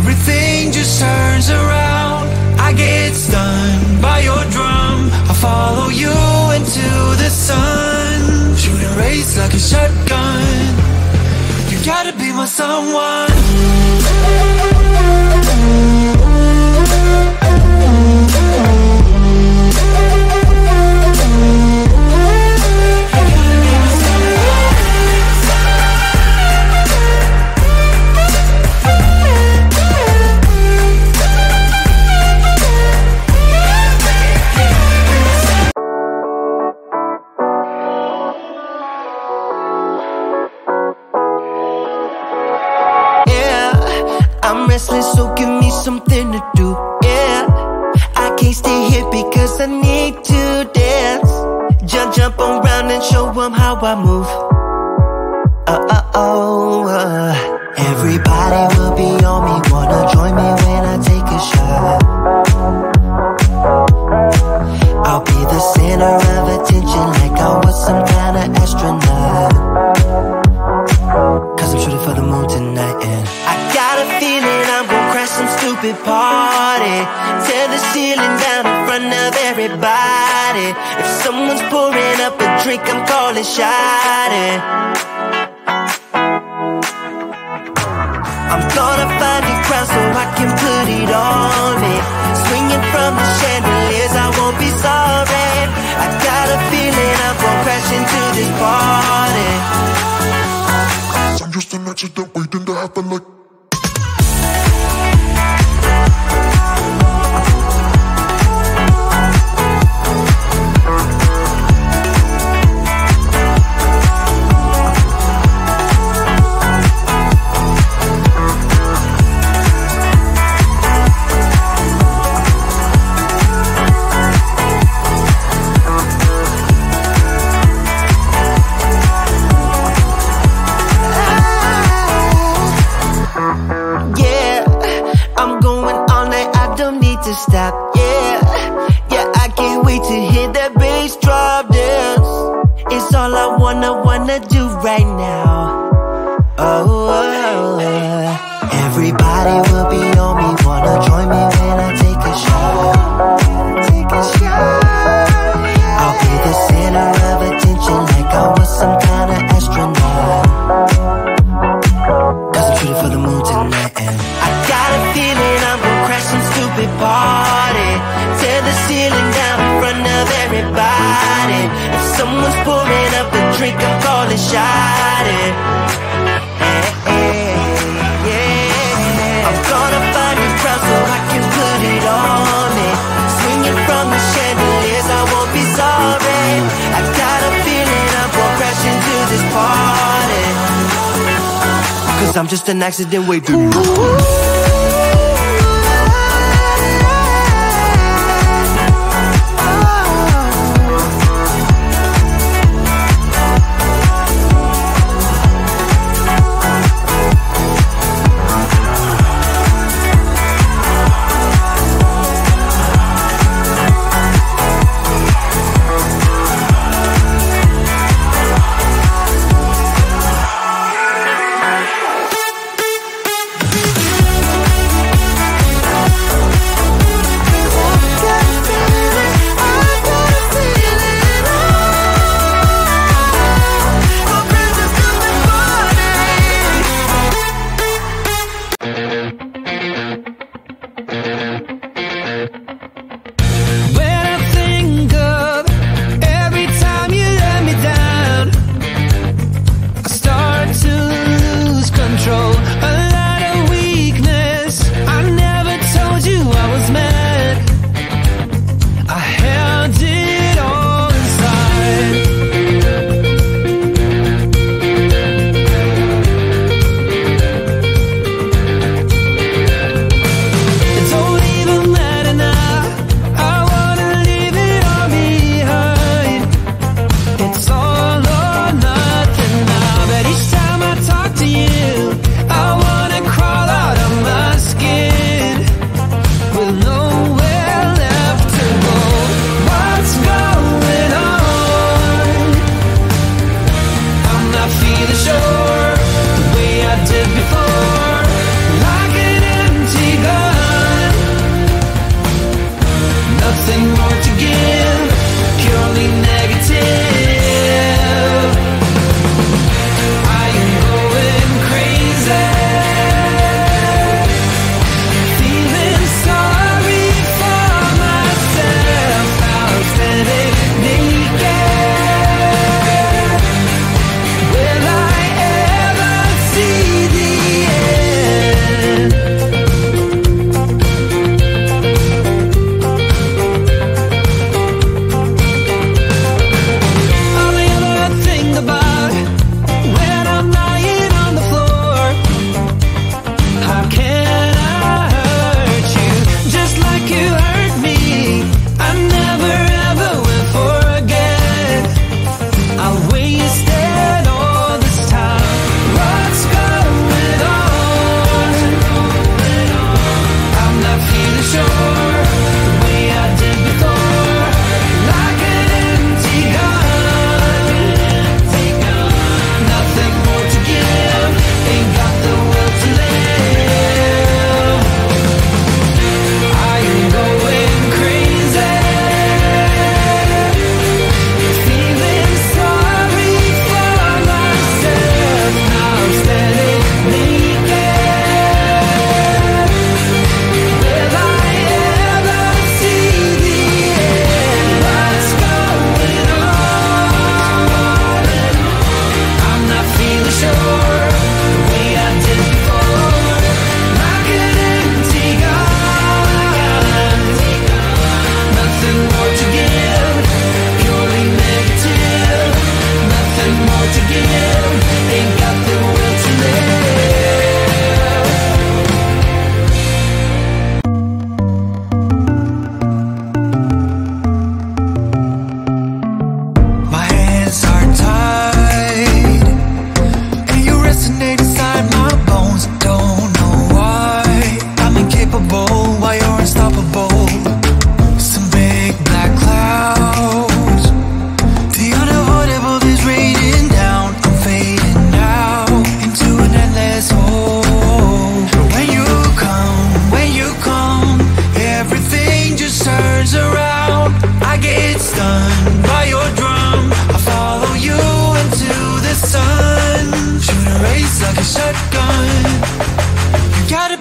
everything just turns around. I get stunned by your drum. I follow you into the sun. Shooting rays like a shotgun. You gotta be my someone. So give me something to do, yeah. I can't stay here because I need to dance. Jump around and show them how I move. Everybody will be on me, wanna join me when I take a shot. I'll be the center of attention like I was some kind of astronaut. Cause I'm shooting for the moon tonight and I got a feeling I'm gonna crash some stupid party. Tear the ceiling down in front of everybody. If someone's pouring up a drink, I'm calling shawty. I'm gonna find a crowd so I can put it on me. Swinging from the chandeliers, I won't be sorry. I got a feeling I'm gonna crash into this party. I'm just an accident waiting to happen like. Stop, yeah, I can't wait to hear that bass drop dance. It's all I wanna do right now. Everybody will be on me, wanna join me when I take a shot. I'll be the center of attention like I was some kind of astronaut. Cause I'm shooting for the moon tonight and I got a feeling I'm gonna crash some stupid party. Tear the ceiling down in front of everybody. If someone's pouring up a drink, I'm calling shawty. I'm gonna find a crowd so I can put it on me. Swinging from the chandeliers, I won't be sorry. I got a feeling I'm gonna crash into this party. Cause I'm just an accident waiting.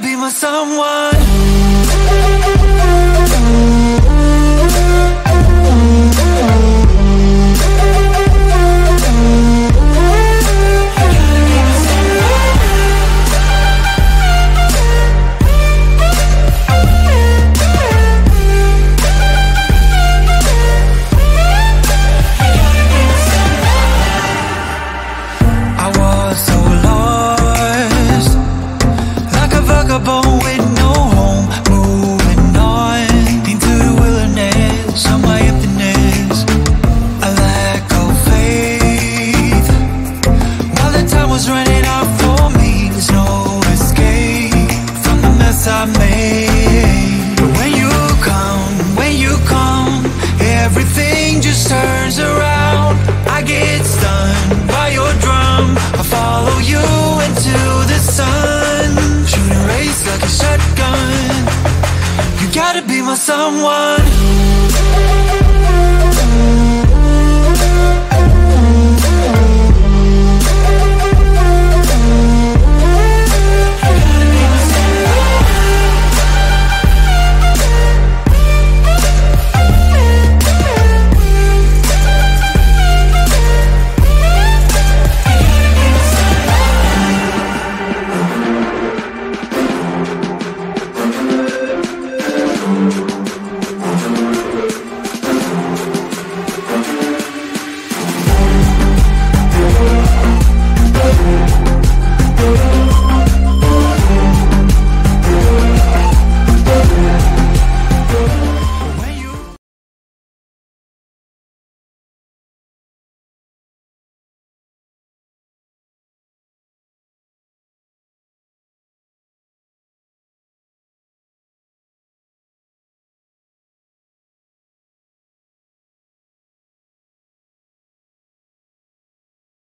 be my someone. Someone